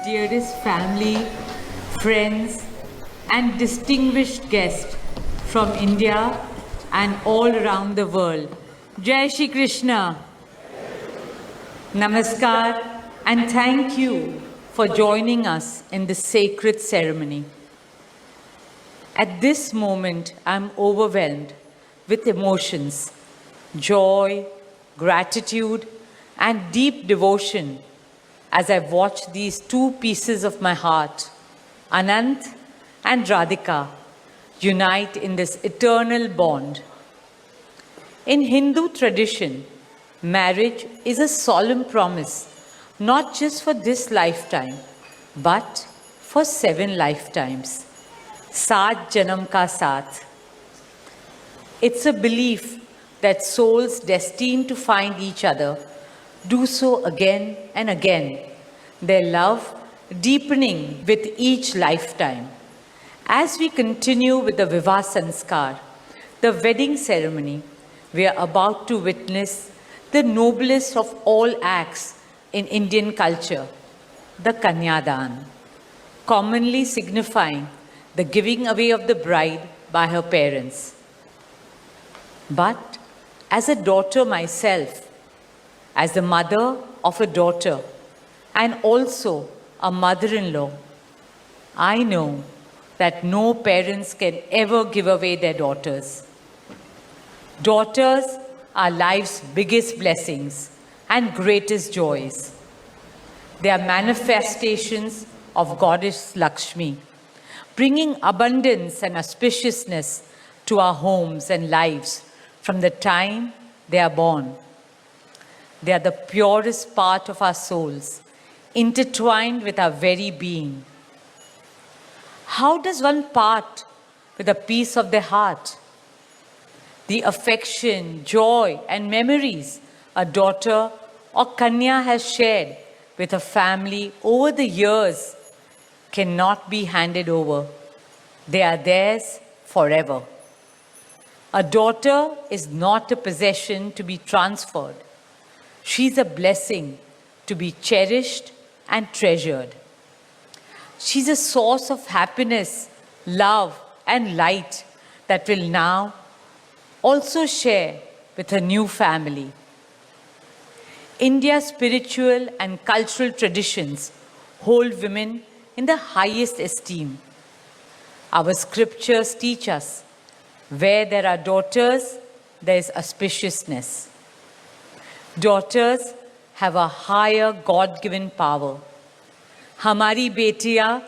Dearest family, friends, and distinguished guests from India and all around the world. Jai Shri Krishna. Namaskar, and thank you for joining us in this sacred ceremony. At this moment, I'm overwhelmed with emotions, joy, gratitude, and deep devotion as I watch these two pieces of my heart, Anant and Radhika, unite in this eternal bond. In Hindu tradition, marriage is a solemn promise, not just for this lifetime, but for 7 lifetimes. Saat Janam Ka Saath. It's a belief that souls destined to find each other do so again and again, their love deepening with each lifetime. As we continue with the Vivah Sanskar, the wedding ceremony, we are about to witness the noblest of all acts in Indian culture, the Kanyadan, commonly signifying the giving away of the bride by her parents. But as a daughter myself, as the mother of a daughter and also a mother-in-law, I know that no parents can ever give away their daughters. Daughters are life's biggest blessings and greatest joys. They are manifestations of Goddess Lakshmi, bringing abundance and auspiciousness to our homes and lives from the time they are born. They are the purest part of our souls, intertwined with our very being. How does one part with a piece of their heart? The affection, joy, and memories a daughter or Kanya has shared with her family over the years cannot be handed over. They are theirs forever. A daughter is not a possession to be transferred. She's a blessing to be cherished and treasured. She's a source of happiness, love, and light that will now also share with her new family. India's spiritual and cultural traditions hold women in the highest esteem. Our scriptures teach us, where there are daughters, there is auspiciousness. Daughters have a higher God-given power. हमारी बेटियां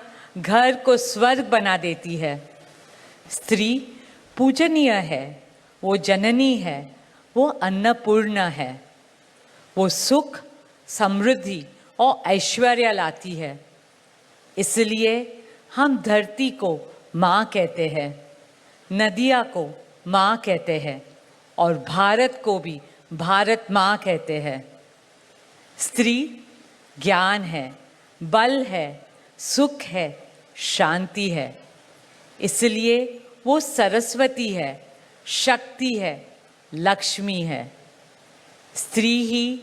घर को स्वर्ग बना देती है. स्त्री पूजनीय है, वो जननी है, वो अन्नपूर्णा है. वो सुख, समृद्धि और ऐश्वर्य लाती है. इसलिए हम धरती को माँ कहते हैं, नदियाँ को माँ कहते हैं और भारत को भी भारत माँ कहते हैं. स्त्री ज्ञान है, बल है, सुख है, शांति है. इसलिए वो सरस्वती है, शक्ति है, लक्ष्मी है. स्त्री ही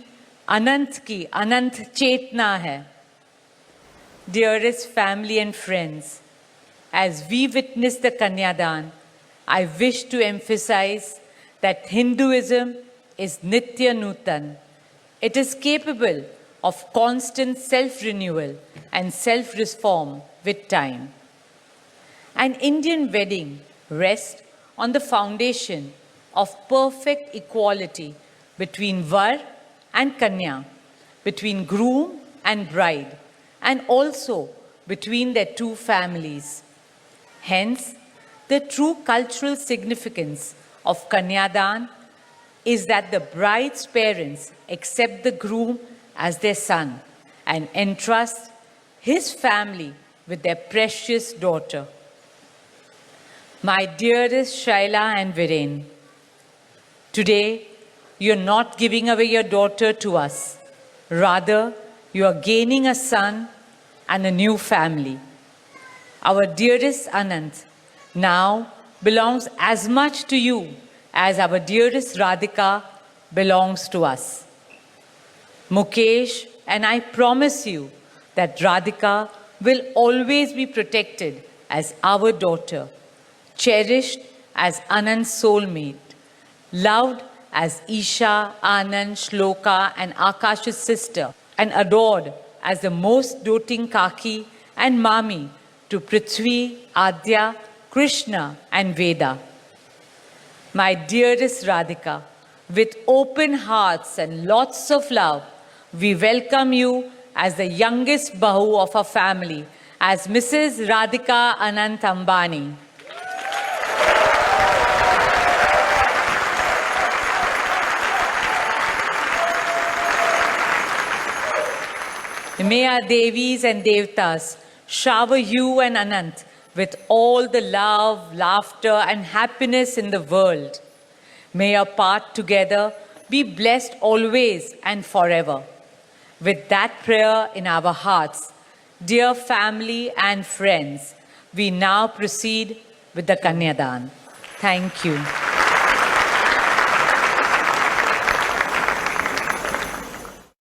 अनंत की अनंत चेतना है. Dearest family and friends, as we witness the Kanyadan, I wish to emphasize that Hinduism is Nitya Nutan. It is capable of constant self-renewal and self-reform with time. An Indian wedding rests on the foundation of perfect equality between Var and Kanya, between groom and bride, and also between their two families. Hence, the true cultural significance of Kanyadan is that the bride's parents accept the groom as their son and entrust his family with their precious daughter. My dearest Shaila and Viren, today you're not giving away your daughter to us. Rather, you are gaining a son and a new family. Our dearest Anant now belongs as much to you as our dearest Radhika belongs to us. Mukesh and I promise you that Radhika will always be protected as our daughter, cherished as Anand's soulmate, loved as Isha, Anand, Shloka, and Akash's sister, and adored as the most doting Kaki and Mami to Prithvi, Adya, Krishna, and Veda. My dearest Radhika, with open hearts and lots of love, we welcome you as the youngest Bahu of our family, as Mrs. Radhika Anant Ambani. May our Devis and Devtas shower you and Anant with all the love, laughter, and happiness in the world. May your path together be blessed always and forever. With that prayer in our hearts, dear family and friends, we now proceed with the Kanyadan. Thank you.